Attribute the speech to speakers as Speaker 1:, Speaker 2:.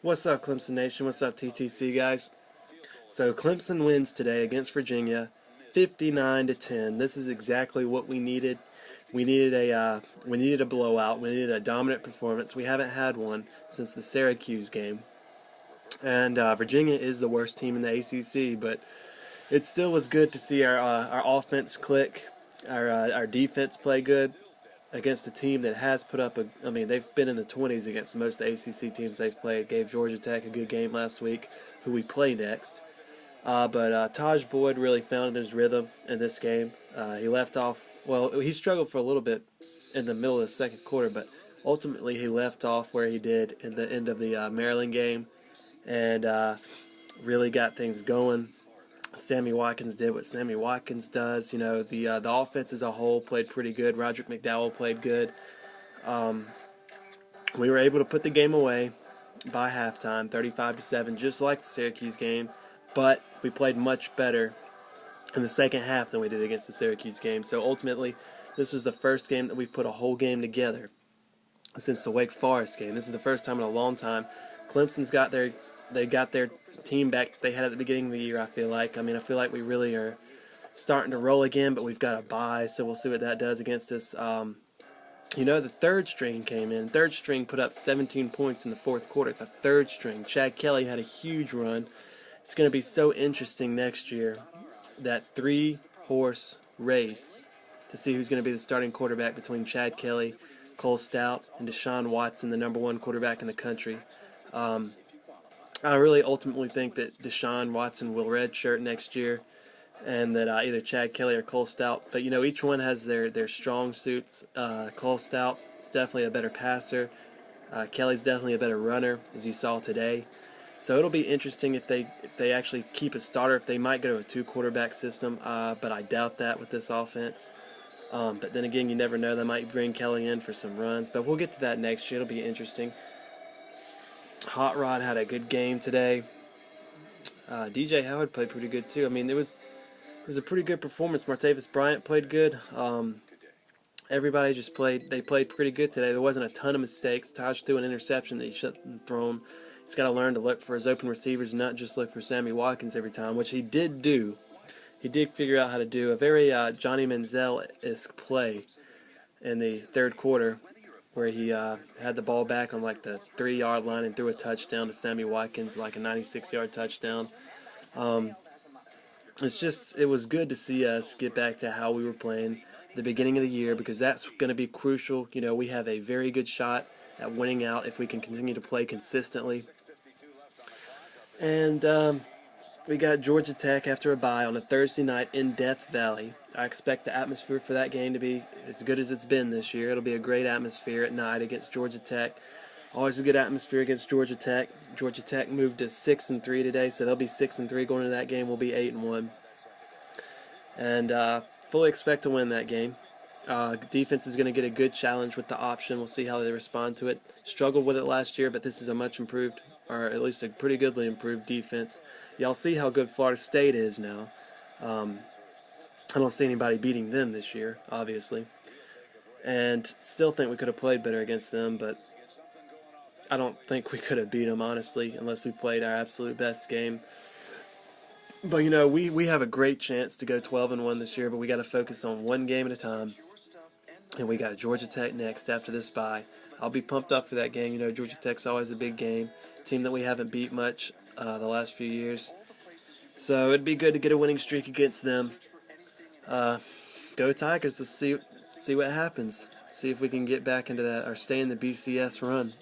Speaker 1: What's up, Clemson Nation? What's up, TTC guys? So Clemson wins today against Virginia, 59 to 10. This is exactly what we needed. We needed a blowout. We needed a dominant performance. We haven't had one since the Syracuse game. And Virginia is the worst team in the ACC, but it still was good to see our offense click, our defense play good against a team that has put up I mean, they've been in the 20s against most of the ACC teams they've played. Gave Georgia Tech a good game last week, who we play next. But Taj Boyd really found his rhythm in this game. He left off, well, he struggled for a little bit in the middle of the second quarter, but ultimately he left off where he did in the end of the Maryland game and really got things going. Sammy Watkins did what Sammy Watkins does. You know, the offense as a whole played pretty good. Roderick McDowell played good. We were able to put the game away by halftime, 35-7, just like the Syracuse game, but we played much better in the second half than we did against the Syracuse game. So ultimately, this was the first game that we've put a whole game together since the Wake Forest game. This is the first time in a long time. Clemson's got their team back they had at the beginning of the year, I feel like. I feel like we really are starting to roll again, but we've got a bye, so we'll see what that does against us. The third string came in. Third string put up 17 points in the fourth quarter. The third string. Chad Kelly had a huge run. It's going to be so interesting next year, that three-horse race, to see who's going to be the starting quarterback between Chad Kelly, Cole Stout, and Deshaun Watson, the number one quarterback in the country. I really ultimately think that Deshaun Watson will redshirt next year, and that either Chad Kelly or Cole Stout. But, each one has their strong suits. Cole Stout is definitely a better passer. Kelly's definitely a better runner, as you saw today. So it'll be interesting if they actually keep a starter, if they might go to a two-quarterback system, but I doubt that with this offense. But then again, you never know. They might bring Kelly in for some runs. But we'll get to that next year. It'll be interesting. Hot Rod had a good game today. DJ Howard played pretty good too. It was a pretty good performance. Martavis Bryant played good. Everybody just played. They played pretty good today. There wasn't a ton of mistakes. Taj threw an interception that he shouldn't have thrown. He's got to learn to look for his open receivers, not just look for Sammy Watkins every time, which he did do. He did figure out how to do a very Johnny Manziel-esque play in the third quarter, where he had the ball back on like the 3-yard line and threw a touchdown to Sammy Watkins, like a 96-yard touchdown. It was good to see us get back to how we were playing the beginning of the year, because that's going to be crucial. We have a very good shot at winning out if we can continue to play consistently. And we got Georgia Tech after a bye on a Thursday night in Death Valley. I expect the atmosphere for that game to be as good as it's been this year. It'll be a great atmosphere at night against Georgia Tech. Always a good atmosphere against Georgia Tech. Georgia Tech moved to 6-3 today, so they'll be 6-3 going into that game. We'll be 8-1, and fully expect to win that game. Defense is going to get a good challenge with the option. We'll see how they respond to it. Struggled with it last year, but this is a much improved, or at least a pretty goodly improved defense. Y'all see how good Florida State is now. I don't see anybody beating them this year, obviously. And still think we could have played better against them, but I don't think we could have beat them, honestly, unless we played our absolute best game. But, we have a great chance to go 12-1 this year, but we got to focus on one game at a time. And we got Georgia Tech next after this bye. I'll be pumped up for that game. Georgia Tech's always a big game. Team that we haven't beat much the last few years. So it'd be good to get a winning streak against them. Go Tigers. Let's see what happens. See if we can get back into that or stay in the BCS run.